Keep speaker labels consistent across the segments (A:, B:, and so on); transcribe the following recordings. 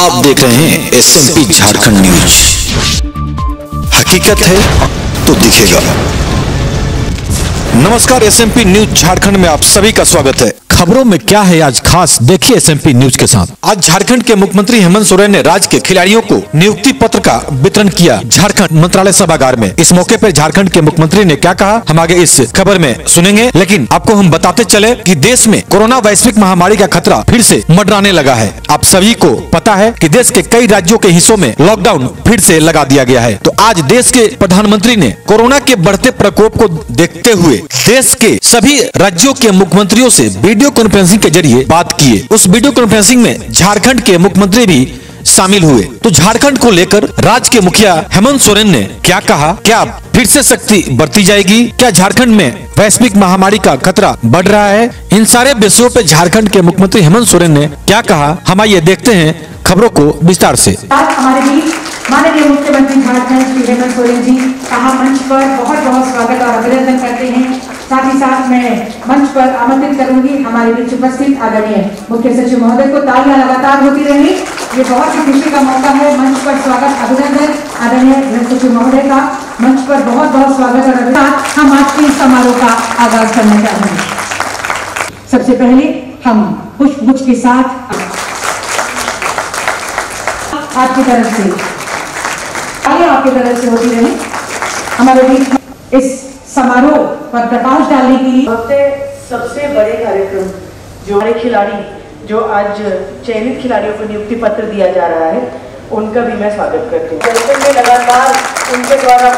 A: आप देख रहे हैं SMP झारखंड न्यूज। हकीकत है तो दिखेगा। नमस्कार, SMP न्यूज झारखंड में आप सभी का स्वागत है। खबरों में क्या है आज खास, देखिए SMP न्यूज के साथ। आज झारखंड के मुख्यमंत्री हेमंत सोरेन ने राज्य के खिलाड़ियों को नियुक्ति पत्र का वितरण किया झारखंड मंत्रालय सभागार में। इस मौके पर झारखंड के मुख्यमंत्री ने क्या कहा, हम आगे इस खबर में सुनेंगे, लेकिन आपको हम बताते चले कि देश में कोरोना वैश्विक महामारी का खतरा फिर से मंडराने लगा है। आप सभी को पता है कि देश के कई राज्यों के हिस्सों में लॉकडाउन फिर से लगा दिया गया है। तो आज देश के प्रधानमंत्री ने कोरोना के बढ़ते प्रकोप को देखते हुए देश के सभी राज्यों के मुख्यमंत्रियों से वीडियो कॉन्फ्रेंसिंग के जरिए बात किए। उस वीडियो कॉन्फ्रेंसिंग में झारखंड के मुख्यमंत्री भी शामिल हुए। तो झारखंड को लेकर राज्य के मुखिया हेमंत सोरेन ने क्या कहा, क्या फिर से सख्ती बरती जाएगी, क्या झारखंड में वैश्विक महामारी का खतरा बढ़ रहा है, इन सारे विषयों पे झारखंड के मुख्यमंत्री हेमंत सोरेन ने क्या कहा, हम आइए देखते हैं खबरों को विस्तार से।
B: हमारे बीच माननीय मुख्यमंत्री झारखंड श्री हेमंत सोरेन जी कहा मंच पर बहुत बहुत स्वागत और अभिनंदन करते हैं। साथ ही साथ मैं मंच पर आमंत्रित करूंगी हमारे बीच उपस्थित आदरणीय मुख्य सचिव महोदय को। तालियां लगातार होती रहेंगी, ये बहुत ही खुशी का मौका है। मंच पर स्वागत अभिनंदन आदरणीय गृह सचिव महोदय का, मंच पर बहुत बहुत स्वागत और अभिनंदन। हम आज के समारोह का आगाज करना चाहते हैं। सबसे पहले हम पुष्पगुच्छ के साथ आपकी तरफ से आपकी तरफ से होती रहे। हमारे बीच इस समारोह पर प्रकाश डालने के लिए
C: सबसे बड़े कार्यक्रम जो हमारे खिलाड़ी जो आज चयनित खिलाड़ियों को नियुक्ति पत्र दिया जा रहा है, उनका भी मैं स्वागत करती हूँ। जैसे में लगातार उनके द्वारा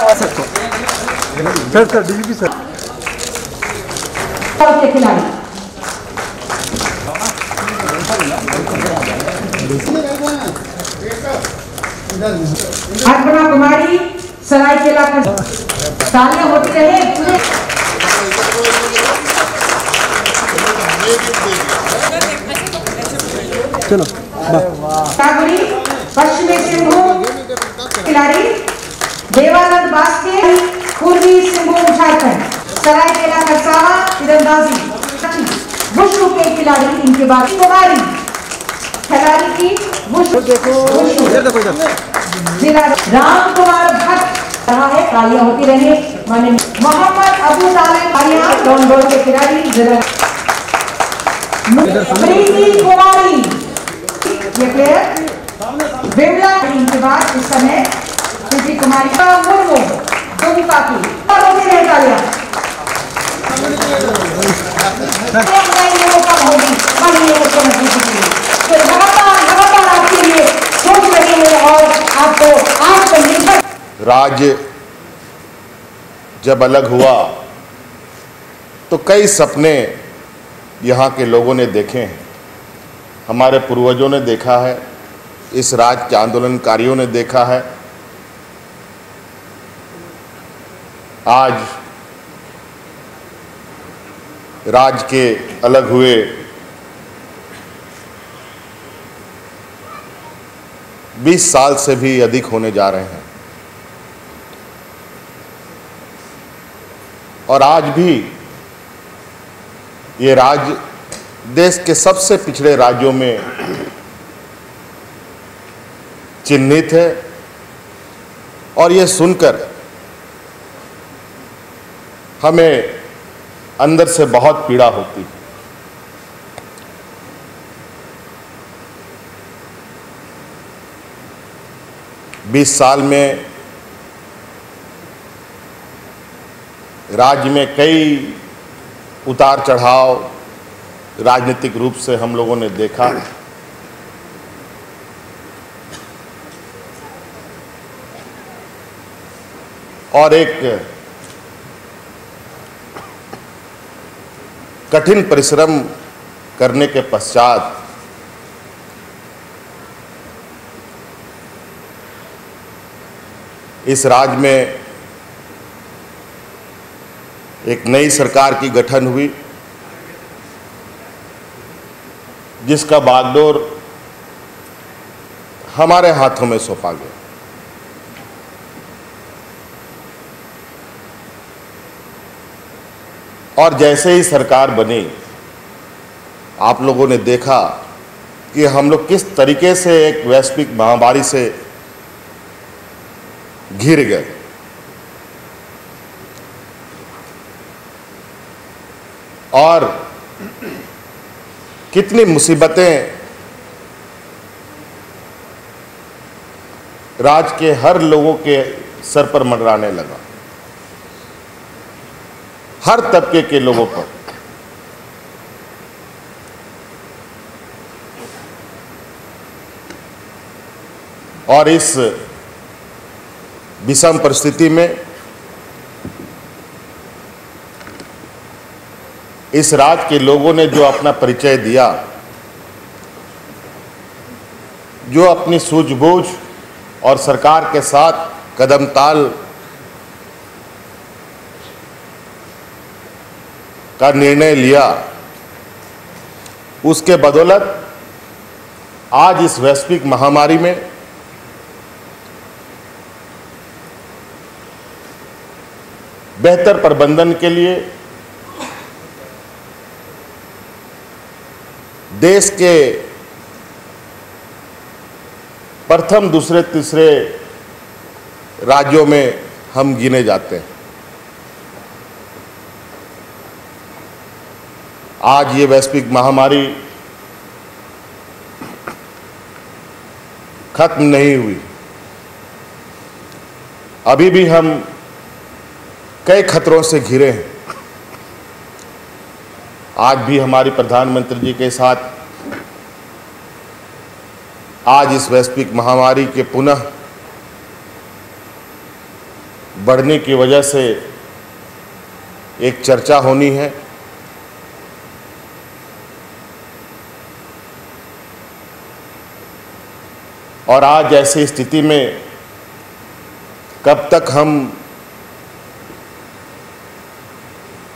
B: खिलाड़ी अर्पणा कुमारी सरायकेला का तालियां होती रहे।
D: चलो
B: कागुरी पश्चिमी सिंहभूम खिलाड़ी देवानंद बास्के पूर्वी सिंहभूम झारखंड सरायकेला खरसावा तीरंदाजी वुशु के खिलाड़ी, इनके बाद कुमारी खिलाड़ी की वुशु जिला राम कुमार भट्ट रहा है। तालियां होती रही। माने मोहम्मद अबू तालिब लॉन्डोर के खिलाड़ी जिला प्रीति कुमारी, ये प्लेयर बिमला। इनके बाद इस समय प्रीति कुमारी का मुर्मू दुमका की होती रहे। तालियां होगी माननीय मुख्यमंत्री जी तो लगातार आपके लिए सोच रहे हैं और आपको आज पर
E: राज्य जब अलग हुआ तो कई सपने यहाँ के लोगों ने देखे हैं, हमारे पूर्वजों ने देखा है, इस राज्य के आंदोलनकारियों ने देखा है। आज राज्य के अलग हुए 20 साल से भी अधिक होने जा रहे हैं और आज भी ये राज्य देश के सबसे पिछड़े राज्यों में चिन्हित है और ये सुनकर हमें अंदर से बहुत पीड़ा होती है। बीस साल में राज्य में कई उतार चढ़ाव राजनीतिक रूप से हम लोगों ने देखा। और एक कठिन परिश्रम करने के पश्चात इस राज्य में एक नई सरकार की गठन हुई, जिसका बागडोर हमारे हाथों में सौंपा गया। और जैसे ही सरकार बनी, आप लोगों ने देखा कि हम लोग किस तरीके से एक वैश्विक महामारी से घिर गए। और कितनी मुसीबतें राज्य के हर लोगों के सर पर मंडराने लगा, हर तबके के लोगों पर। और इस विषम परिस्थिति में इस राज्य के लोगों ने जो अपना परिचय दिया, जो अपनी सूझबूझ और सरकार के साथ कदम ताल का निर्णय लिया, उसके बदौलत आज इस वैश्विक महामारी में बेहतर प्रबंधन के लिए देश के प्रथम, दूसरे, तीसरे राज्यों में हम गिने जाते हैं। आज ये वैश्विक महामारी खत्म नहीं हुई, अभी भी हम कई खतरों से घिरे हैं। आज भी हमारी प्रधानमंत्री जी के साथ आज इस वैश्विक महामारी के पुनः बढ़ने की वजह से एक चर्चा होनी है। और आज ऐसी स्थिति में कब तक हम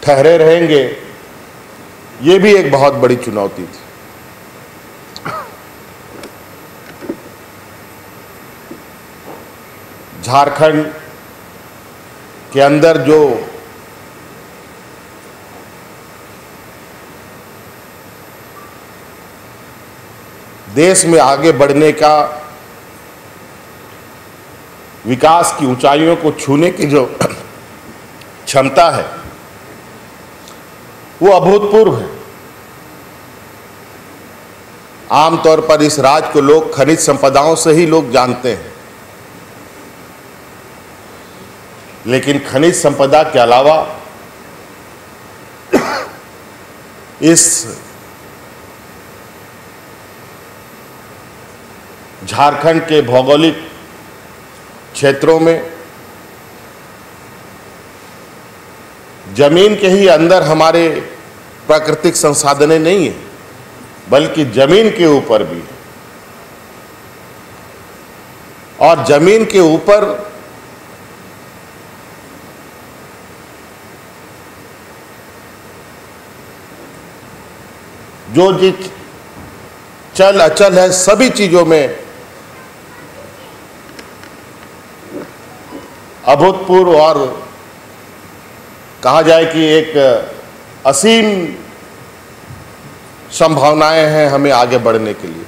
E: ठहरे रहेंगे, ये भी एक बहुत बड़ी चुनौती थी। झारखंड के अंदर जो देश में आगे बढ़ने का, विकास की ऊंचाइयों को छूने की जो क्षमता है, वो अभूतपूर्व है। आमतौर पर इस राज्य को लोग खनिज संपदाओं से ही लोग जानते हैं, लेकिन खनिज संपदा के अलावा इस झारखंड के भौगोलिक क्षेत्रों में जमीन के ही अंदर हमारे प्राकृतिक संसाधन नहीं है, बल्कि जमीन के ऊपर भी। और जमीन के ऊपर जो चीज चल अचल है, सभी चीजों में अभूतपूर्व और कहा जाए कि एक असीम संभावनाएं हैं हमें आगे बढ़ने के लिए।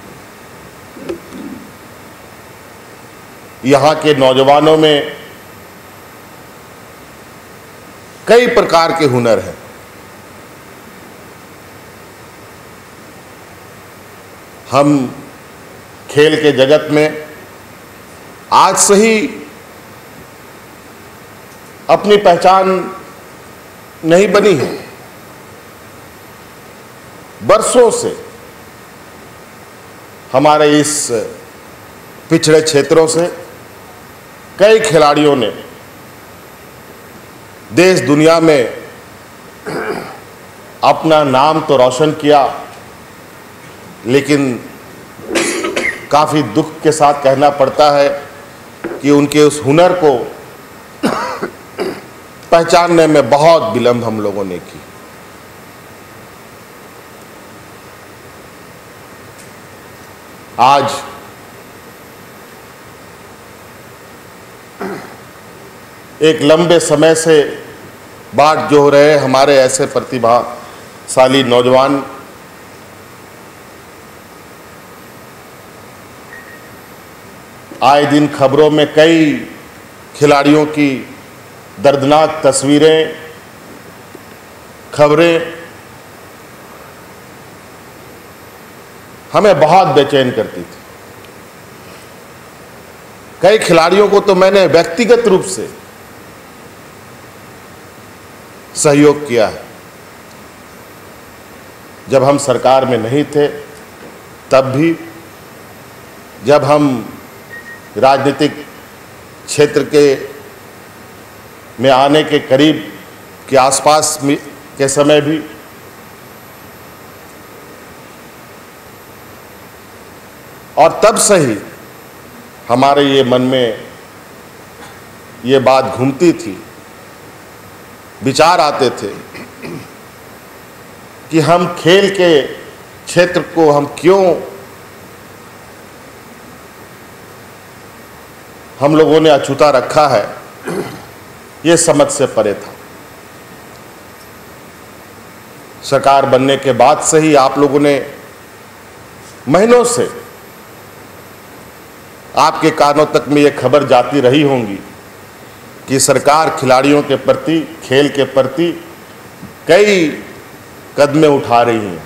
E: यहाँ के नौजवानों में कई प्रकार के हुनर हैं। हम खेल के जगत में आज से ही अपनी पहचान नहीं बनी है, बरसों से हमारे इस पिछड़े क्षेत्रों से कई खिलाड़ियों ने देश दुनिया में अपना नाम तो रोशन किया, लेकिन काफ़ी दुख के साथ कहना पड़ता है कि उनके उस हुनर को पहचानने में बहुत विलंब हम लोगों ने की। आज एक लंबे समय से बाट जो रहे हमारे ऐसे प्रतिभाशाली नौजवान आए दिन खबरों में कई खिलाड़ियों की दर्दनाक तस्वीरें, खबरें हमें बहुत बेचैन करती थी। कई खिलाड़ियों को तो मैंने व्यक्तिगत रूप से सहयोग किया है। जब हम सरकार में नहीं थे तब भी, जब हम राजनीतिक क्षेत्र में आने के करीब के आसपास के समय भी, और तब से ही हमारे ये मन में ये बात घूमती थी, विचार आते थे कि हम खेल के क्षेत्र को हम क्यों, हम लोगों ने अछूता रखा है, ये समझ से परे था। सरकार बनने के बाद से ही आप लोगों ने महीनों से, आपके कानों तक में ये खबर जाती रही होंगी कि सरकार खिलाड़ियों के प्रति, खेल के प्रति कई कदमें उठा रही हैं।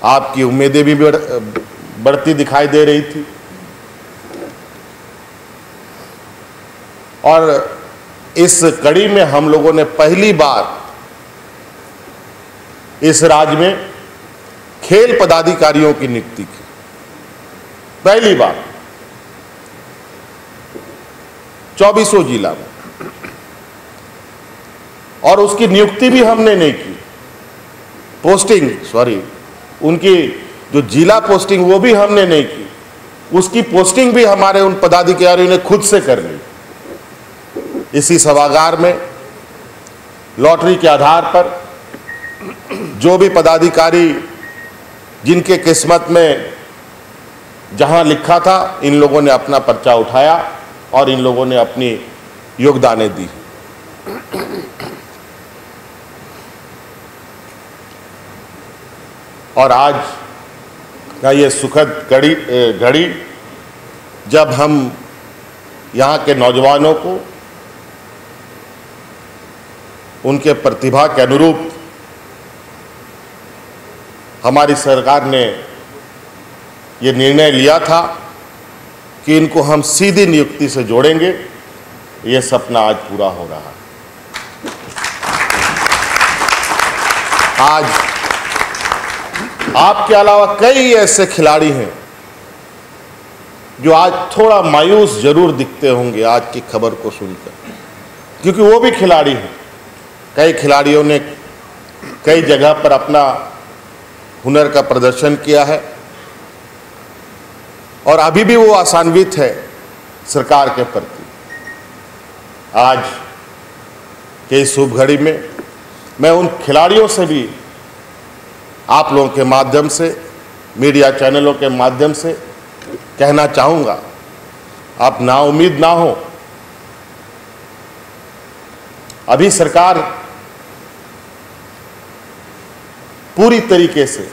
E: आपकी उम्मीदें भी बढ़ती दिखाई दे रही थी, और इस कड़ी में हम लोगों ने पहली बार इस राज्य में खेल पदाधिकारियों की नियुक्ति की, पहली बार 24 जिला में। और उसकी नियुक्ति भी हमने नहीं की, उनकी जो जिला पोस्टिंग वो भी हमने नहीं की, उसकी पोस्टिंग भी हमारे उन पदाधिकारियों ने खुद से कर ली। इसी सभागार में लॉटरी के आधार पर जो भी पदाधिकारी जिनके किस्मत में जहां लिखा था, इन लोगों ने अपना पर्चा उठाया और इन लोगों ने अपनी योगदानें दी। और आज का ये सुखद घड़ी जब हम यहाँ के नौजवानों को उनके प्रतिभा के अनुरूप हमारी सरकार ने ये निर्णय लिया था कि इनको हम सीधी नियुक्ति से जोड़ेंगे, ये सपना आज पूरा हो रहा है। आज आपके अलावा कई ऐसे खिलाड़ी हैं जो आज थोड़ा मायूस जरूर दिखते होंगे आज की खबर को सुनकर, क्योंकि वो भी खिलाड़ी हैं। कई खिलाड़ियों ने कई जगह पर अपना हुनर का प्रदर्शन किया है और अभी भी वो आशान्वित है सरकार के प्रति। आज के इस शुभ घड़ी में मैं उन खिलाड़ियों से भी आप लोगों के माध्यम से, मीडिया चैनलों के माध्यम से कहना चाहूँगा, आप नाउम्मीद ना हो। अभी सरकार पूरी तरीके से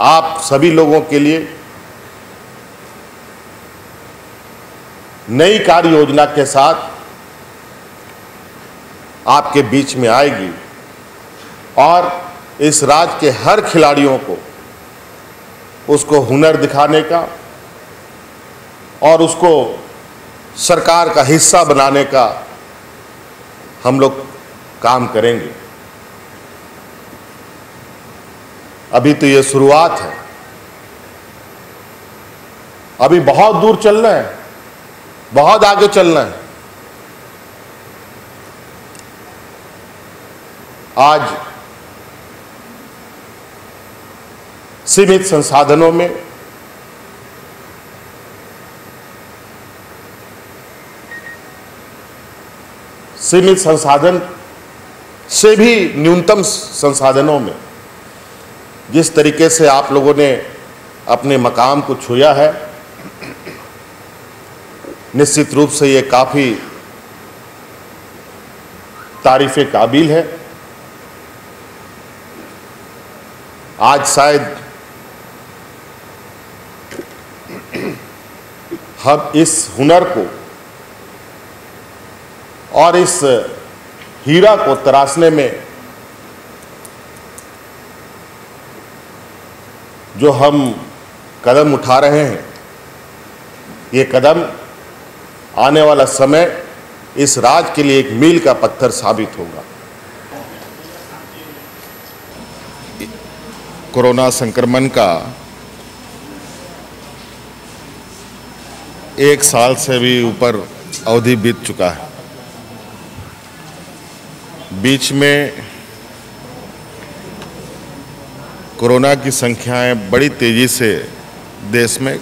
E: आप सभी लोगों के लिए नई कार्य योजना के साथ आपके बीच में आएगी और इस राज्य के हर खिलाड़ियों को उसको हुनर दिखाने का और उसको सरकार का हिस्सा बनाने का हम लोग काम करेंगे। अभी तो ये शुरुआत है, अभी बहुत दूर चलना है, बहुत आगे चलना है। आज सीमित संसाधनों में सीमित संसाधन से भी न्यूनतम संसाधनों में जिस तरीके से आप लोगों ने अपने मकाम को छुया है, निश्चित रूप से ये काफ़ी तारीफ़े काबिल है। आज शायद हम इस हुनर को और इस हीरा को तराशने में जो हम कदम उठा रहे हैं, ये कदम आने वाला समय इस राज्य के लिए एक मील का पत्थर साबित होगा। कोरोना संक्रमण का 1 साल से भी ऊपर अवधि बीत चुका है। बीच में कोरोना की संख्याएं बड़ी तेजी से देश में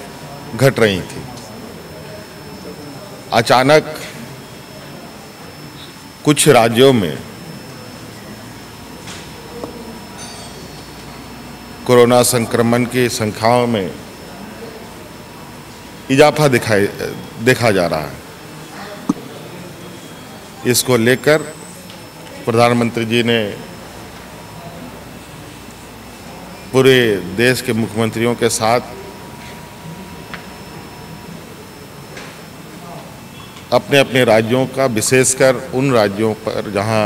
E: घट रही थी। अचानक कुछ राज्यों में कोरोना संक्रमण की संख्याओं में इजाफा देखा जा रहा है। इसको लेकर प्रधानमंत्री जी ने पूरे देश के मुख्यमंत्रियों के साथ अपने अपने राज्यों का, विशेषकर उन राज्यों पर जहां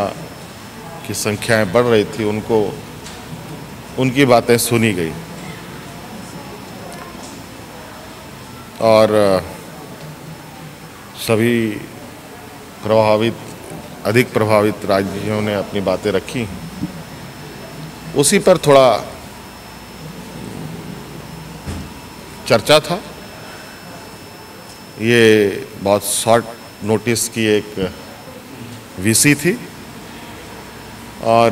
E: की संख्याएं बढ़ रही थी, उनकी बातें सुनी गई और सभी अधिक प्रभावित राज्यों ने अपनी बातें रखी। उसी पर थोड़ा चर्चा था। ये बहुत शॉर्ट नोटिस की एक वीसी थी और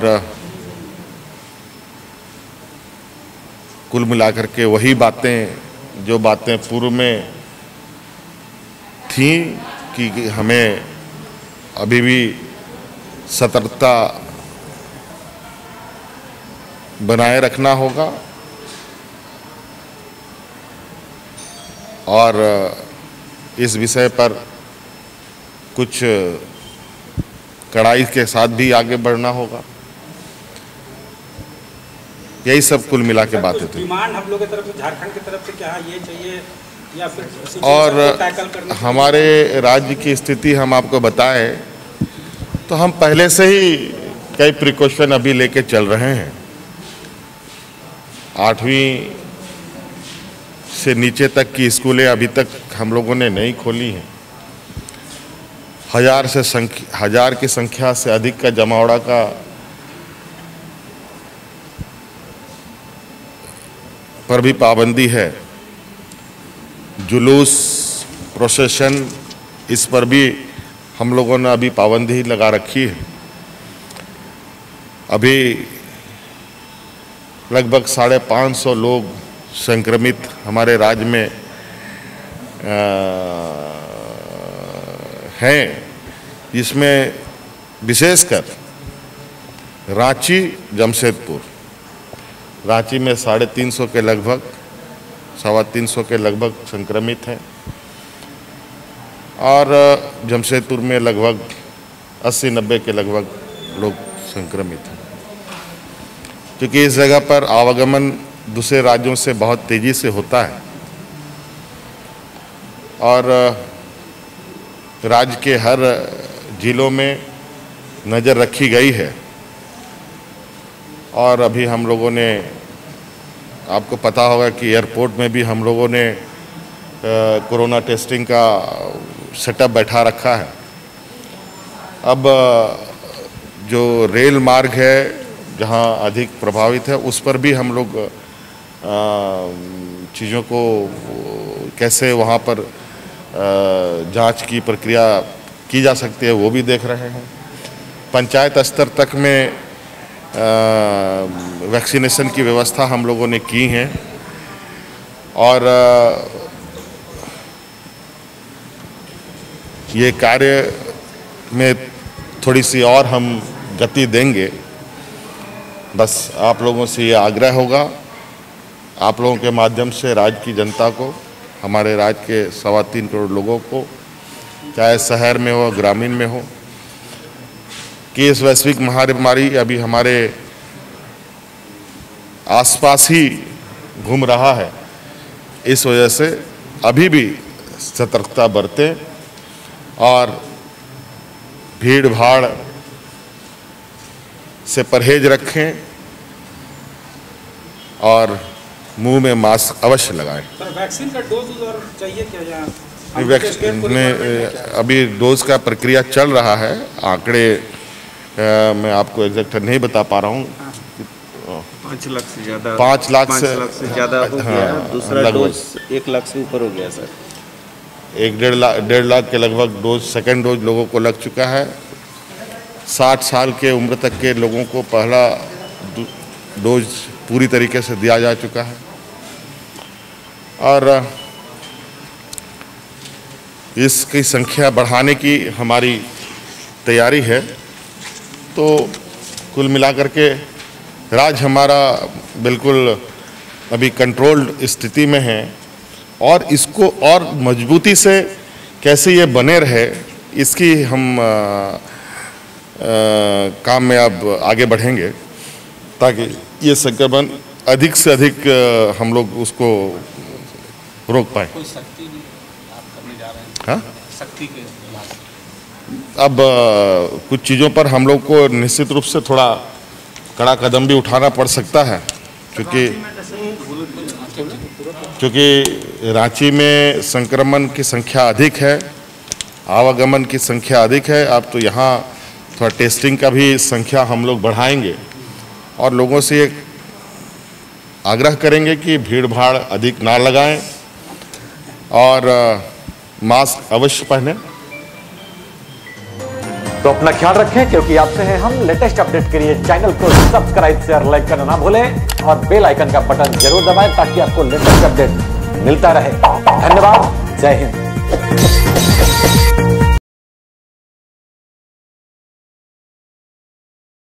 E: कुल मिलाकर के वही बातें जो बातें पूर्व में थी कि हमें अभी भी सतर्कता बनाए रखना होगा और इस विषय पर कुछ कड़ाई के साथ भी आगे बढ़ना होगा। यही सब कुल मिला के बातें थी।
D: डिमांड हम लोग की तरफ से, झारखंड की तरफ से क्या ये चाहिए या फिर
E: और हमारे राज्य की स्थिति हम आपको बताएं तो हम पहले से ही कई प्रिकॉशन अभी लेके चल रहे हैं। 8वीं से नीचे तक की स्कूलें अभी तक हम लोगों ने नहीं खोली हैं। 1000 की संख्या से अधिक का जमावड़ा का पर भी पाबंदी है। जुलूस, प्रोसेशन, इस पर भी हम लोगों ने अभी पाबंदी लगा रखी है। अभी लगभग 550 लोग संक्रमित हमारे राज्य में हैं, जिसमें विशेषकर रांची, जमशेदपुर, रांची में 350 के लगभग, 325 के लगभग संक्रमित हैं और जमशेदपुर में लगभग 80-90 के लगभग लोग संक्रमित हैं। क्योंकि इस जगह पर आवागमन दूसरे राज्यों से बहुत तेजी से होता है और राज्य के हर जिलों में नज़र रखी गई है। और अभी हम लोगों ने, आपको पता होगा कि एयरपोर्ट में भी हम लोगों ने कोरोना टेस्टिंग का सेटअप बैठा रखा है। अब जो रेल मार्ग है जहां अधिक प्रभावित है, उस पर भी हम लोग चीज़ों को कैसे वहां पर जांच की प्रक्रिया की जा सकती है वो भी देख रहे हैं। पंचायत स्तर तक में वैक्सीनेशन की व्यवस्था हम लोगों ने की है और ये कार्य में थोड़ी सी और हम गति देंगे। बस आप लोगों से ये आग्रह होगा, आप लोगों के माध्यम से राज्य की जनता को, हमारे राज्य के 3.25 करोड़ लोगों को, चाहे शहर में हो ग्रामीण में हो, कि इस वैश्विक महामारी अभी हमारे आसपास ही घूम रहा है। इस वजह से अभी भी सतर्कता बरतें और भीड़ भाड़ से परहेज रखें और मुंह में मास्क अवश्य लगाएं।
D: सर वैक्सीन का डोज और चाहिए क्या यहाँ?
E: वैक्सीन में अभी डोज का प्रक्रिया चल रहा है। आंकड़े मैं आपको एग्जैक्ट नहीं बता पा रहा हूँ।
F: 5 लाख से ज़्यादा
E: 5 लाख से
F: ज़्यादा हो गया। दूसरा डोज 1 लाख से ऊपर हो गया सर।
E: 1-1.5 लाख के लगभग डोज, सेकेंड डोज लोगों को लग चुका है। 60 साल के उम्र तक के लोगों को पहला डोज पूरी तरीके से दिया जा चुका है और इसकी संख्या बढ़ाने की हमारी तैयारी है। तो कुल मिलाकर के राज्य हमारा बिल्कुल अभी कंट्रोल्ड स्थिति में है और इसको और मजबूती से कैसे ये बने रहे, इसकी हम काम में अब आगे बढ़ेंगे ताकि ये संक्रमण अधिक से अधिक हम लोग उसको रोक पाए।
D: कोई सख्ती भी आप करने जा रहे हैं?
E: हाँ,
D: सख्ती के
E: अब कुछ चीज़ों पर हम लोग को निश्चित रूप से थोड़ा कड़ा कदम भी उठाना पड़ सकता है क्योंकि रांची में संक्रमण की संख्या अधिक है, आवागमन की संख्या अधिक है। अब तो यहाँ थोड़ा टेस्टिंग का भी संख्या हम लोग बढ़ाएंगे और लोगों से ये आग्रह करेंगे कि भीड़ भाड़ अधिक ना लगाएं और मास्क अवश्य पहनें।
G: तो अपना ख्याल रखें, क्योंकि आपसे हैं हम। लेटेस्ट अपडेट के लिए चैनल को सब्सक्राइब, शेयर, लाइक करना ना भूलें और बेल आइकन का बटन जरूर दबाएं ताकि आपको लेटेस्ट अपडेट मिलता रहे। धन्यवाद। जय हिंद।